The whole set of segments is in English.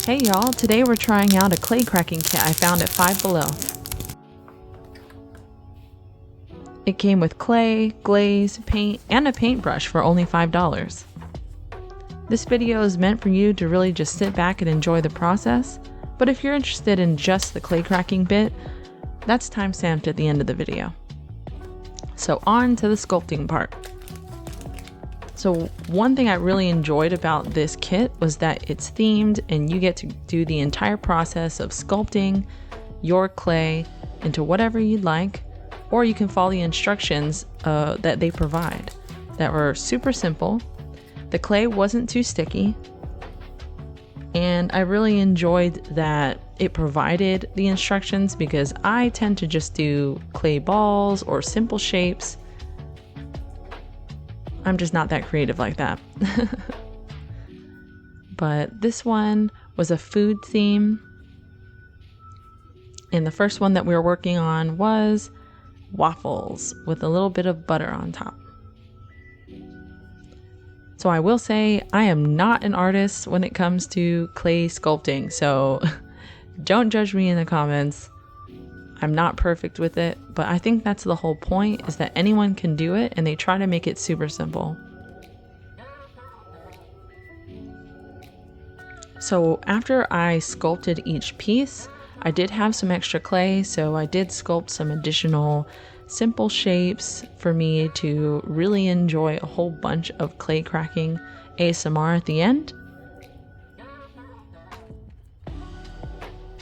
Hey y'all, today we're trying out a clay cracking kit I found at Five Below. It came with clay, glaze, paint, and a paintbrush for only $5. This video is meant for you to really just sit back and enjoy the process, but if you're interested in just the clay cracking bit, that's time-stamped at the end of the video. So on to the sculpting part. So one thing I really enjoyed about this kit was that it's themed and you get to do the entire process of sculpting your clay into whatever you'd like, or you can follow the instructions that they provide that were super simple. The clay wasn't too sticky, and I really enjoyed that it provided the instructions because I tend to just do clay balls or simple shapes. I'm just not that creative like that. But this one was a food theme. And the first one that we were working on was waffles with a little bit of butter on top. So I will say I am not an artist when it comes to clay sculpting. So don't judge me in the comments. I'm not perfect with it, but I think that's the whole point, is that anyone can do it and they try to make it super simple. So after I sculpted each piece, I did have some extra clay, so I did sculpt some additional simple shapes for me to really enjoy a whole bunch of clay cracking ASMR at the end.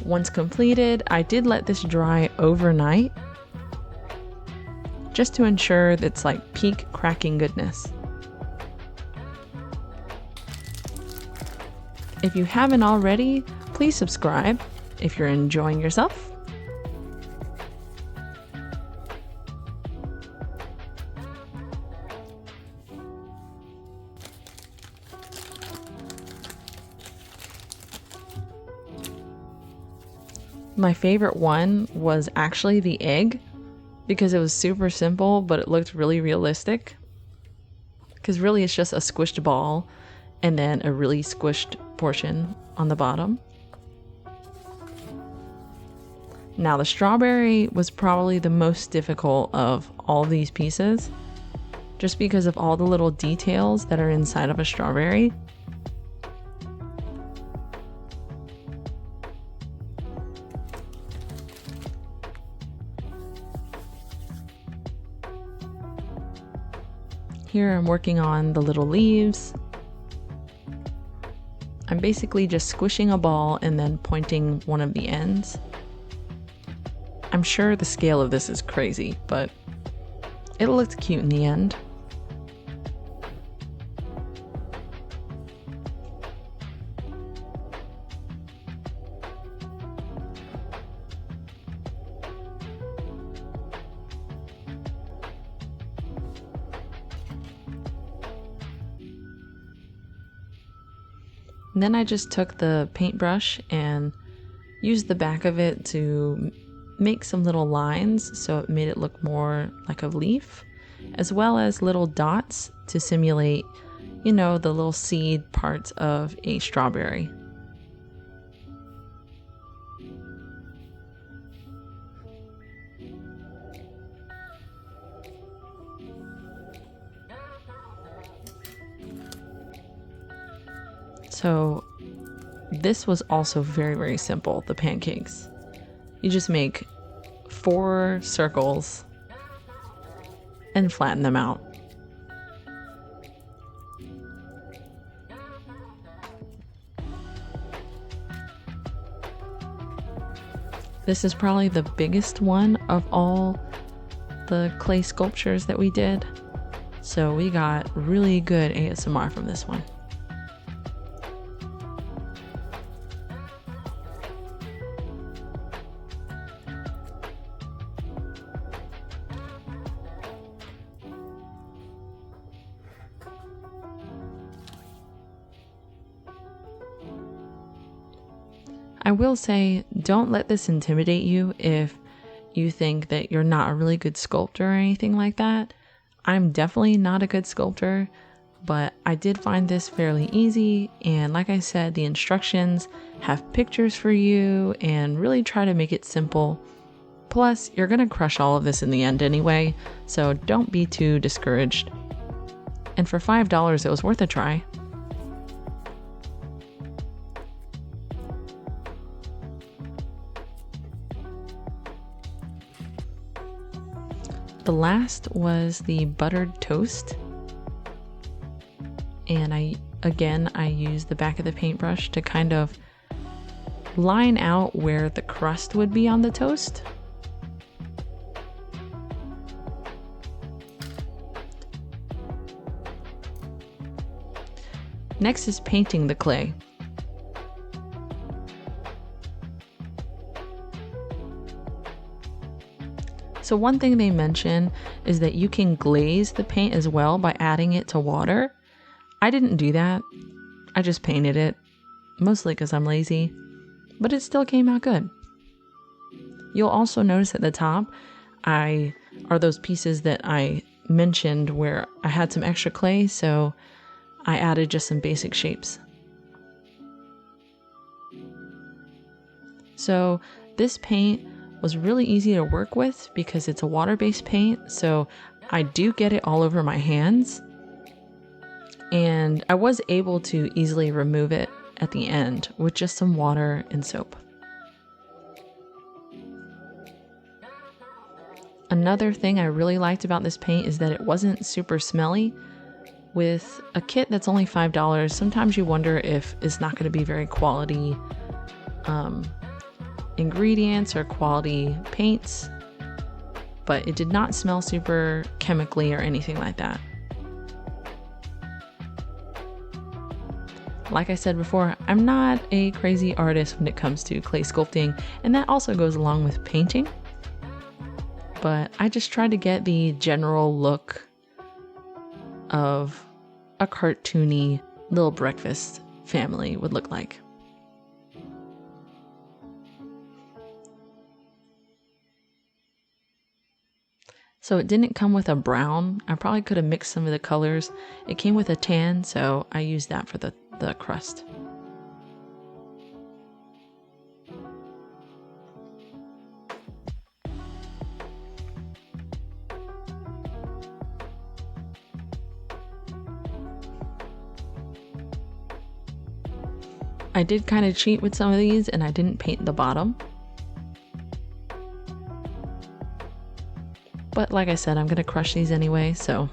Once completed, I did let this dry overnight just to ensure that it's like peak cracking goodness. If you haven't already, please subscribe if you're enjoying yourself. My favorite one was actually the egg because it was super simple, but it looked really realistic. Because really it's just a squished ball and then a really squished portion on the bottom. Now the strawberry was probably the most difficult of all of these pieces, just because of all the little details that are inside of a strawberry. Here I'm working on the little leaves. I'm basically just squishing a ball and then pointing one of the ends. I'm sure the scale of this is crazy, but it looked cute in the end. And then I just took the paintbrush and used the back of it to make some little lines so it made it look more like a leaf, as well as little dots to simulate, you know, the little seed parts of a strawberry. So this was also very, very simple, the pancakes. You just make 4 circles and flatten them out. This is probably the biggest one of all the clay sculptures that we did. So we got really good ASMR from this one. I will say, don't let this intimidate you if you think that you're not a really good sculptor or anything like that. I'm definitely not a good sculptor. but I did find this fairly easy, and like I said, the instructions have pictures for you and really try to make it simple. Plus, you're going to crush all of this in the end anyway, so don't be too discouraged. And for $5, it was worth a try. The last was the buttered toast. And I used the back of the paintbrush to kind of line out where the crust would be on the toast. Next is painting the clay. So one thing they mention is that you can glaze the paint as well by adding it to water. I didn't do that. I just painted it, mostly because I'm lazy, but it still came out good. You'll also notice at the top are those pieces that I mentioned where I had some extra clay, so I added just some basic shapes. So this paint was really easy to work with because it's a water-based paint, so I do get it all over my hands. And I was able to easily remove it at the end with just some water and soap. Another thing I really liked about this paint is that it wasn't super smelly. With a kit that's only $5, sometimes you wonder if it's not going to be very quality ingredients or quality paints, but it did not smell super chemically or anything like that. Like I said before, I'm not a crazy artist when it comes to clay sculpting, and that also goes along with painting. But I just tried to get the general look of a cartoony little breakfast family would look like. So it didn't come with a brown. I probably could have mixed some of the colors. It came with a tan, so I used that for the crust. I did kind of cheat with some of these and I didn't paint the bottom. But like I said, I'm going to crush these anyway, so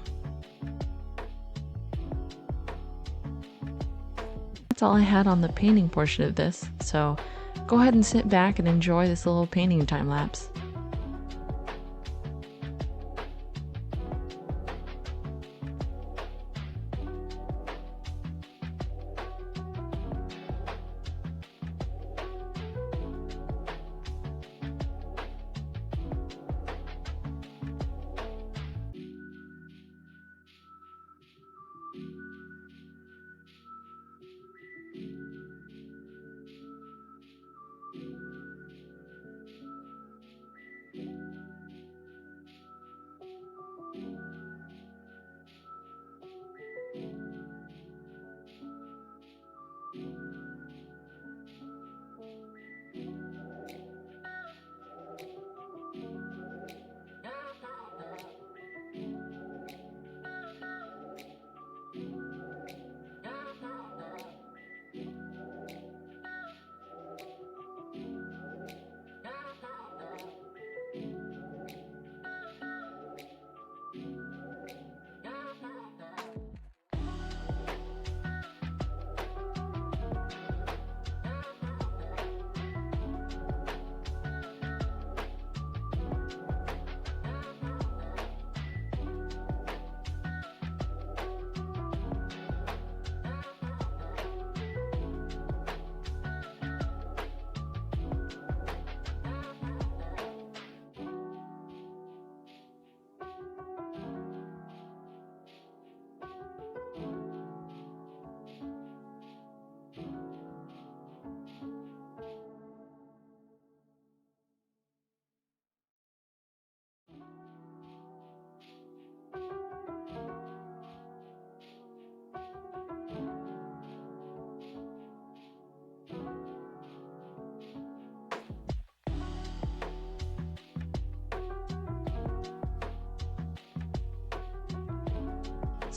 that's all I had on the painting portion of this. So go ahead and sit back and enjoy this little painting time lapse.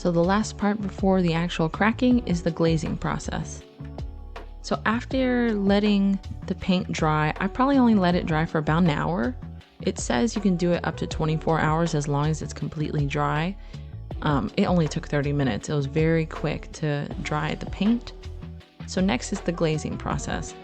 So the last part before the actual cracking is the glazing process. So after letting the paint dry, I probably only let it dry for about an hour. It says you can do it up to 24 hours as long as it's completely dry. It only took 30 minutes. It was very quick to dry the paint. So next is the glazing process.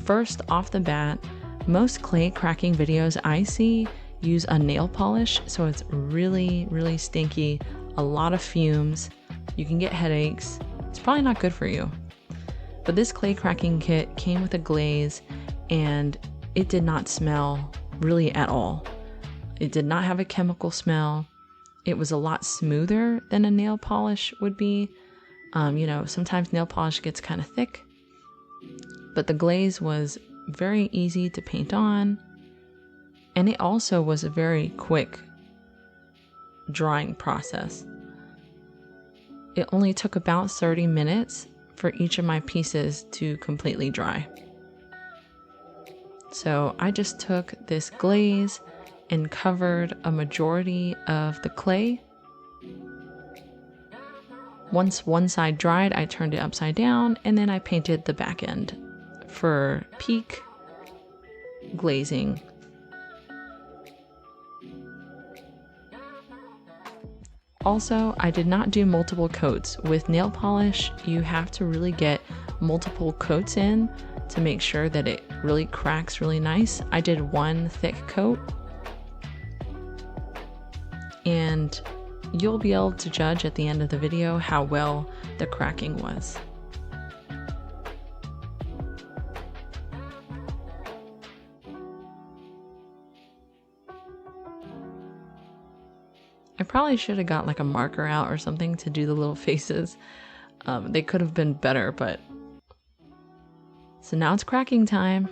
First off the bat, most clay cracking videos I see use a nail polish, so it's really, really stinky, a lot of fumes. You can get headaches. It's probably not good for you. But this clay cracking kit came with a glaze, and it did not smell really at all. It did not have a chemical smell. It was a lot smoother than a nail polish would be. Sometimes nail polish gets kind of thick, but the glaze was very easy to paint on, and it also was a very quick drying process. It only took about 30 minutes for each of my pieces to completely dry. So I just took this glaze and covered a majority of the clay. Once one side dried, I turned it upside down, and then I painted the back end for peak glazing. Also, I did not do multiple coats. With nail polish, you have to really get multiple coats in to make sure that it really cracks really nice. I did one thick coat, and you'll be able to judge at the end of the video how well the cracking was. I probably should have got like a marker out or something to do the little faces. They could have been better, but... So now it's cracking time.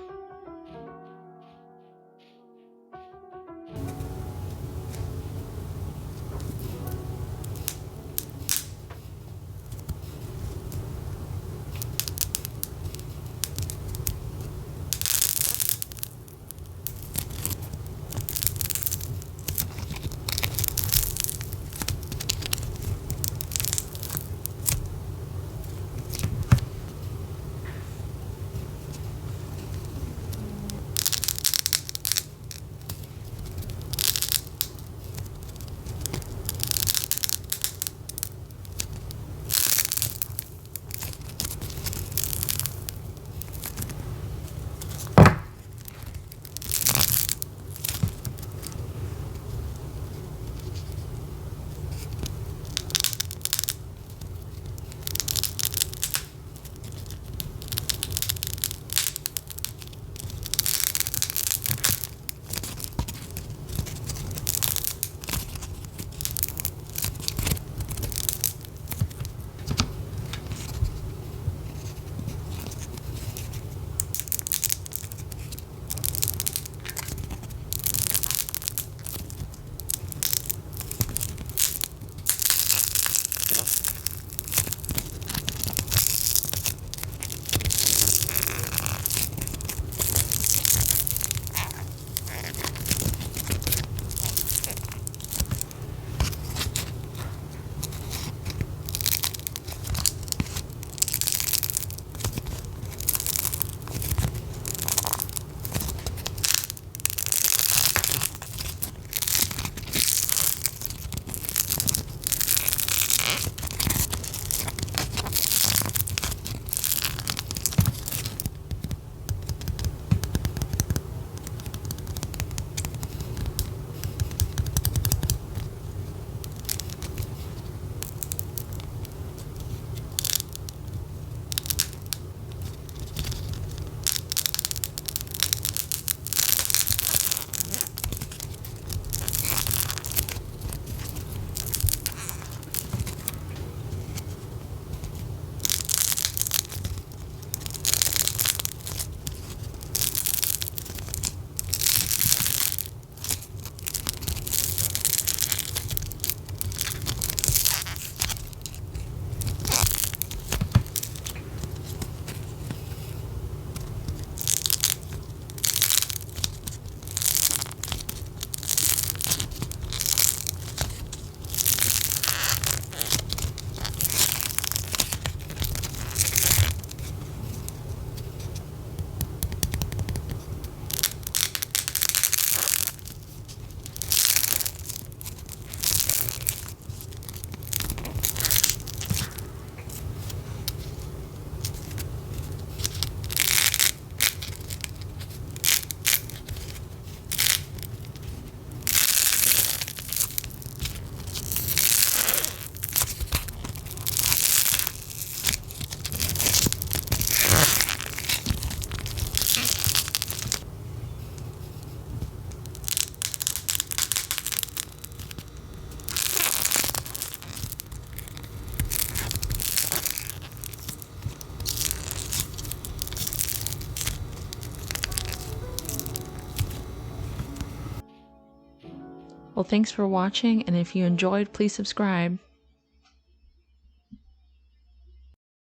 Well, thanks for watching, and if you enjoyed, please subscribe.